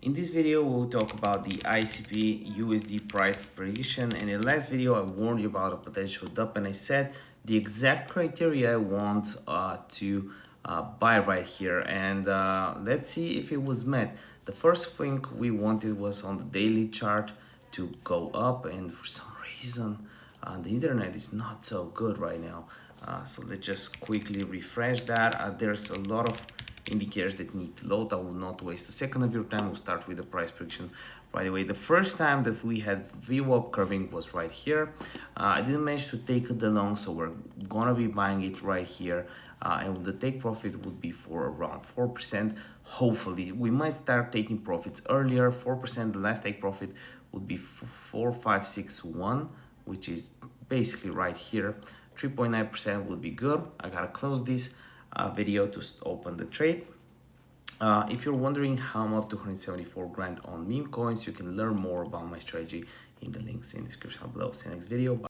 In this video, we'll talk about the ICP USD price prediction. In the last video, I warned you about a potential dump and I said the exact criteria I want to buy right here. And let's see if it was met. The first thing we wanted was on the daily chart to go up, and for some reason, the internet is not so good right now. So let's just quickly refresh that. There's a lot of indicators that need to load. I will not waste a second of your time. We'll start with the price prediction right away. The first time that we had VWAP curving was right here. I didn't manage to take the long, so we're gonna be buying it right here. And the take profit would be for around 4%. Hopefully, we might start taking profits earlier. 4%, the last take profit would be 4561, which is basically right here. 3.9% would be good. I gotta close this video to open the trade. If you're wondering how I'm up to 274 grand on meme coins, you can learn more about my strategy in the links in the description below. See you next video. Bye.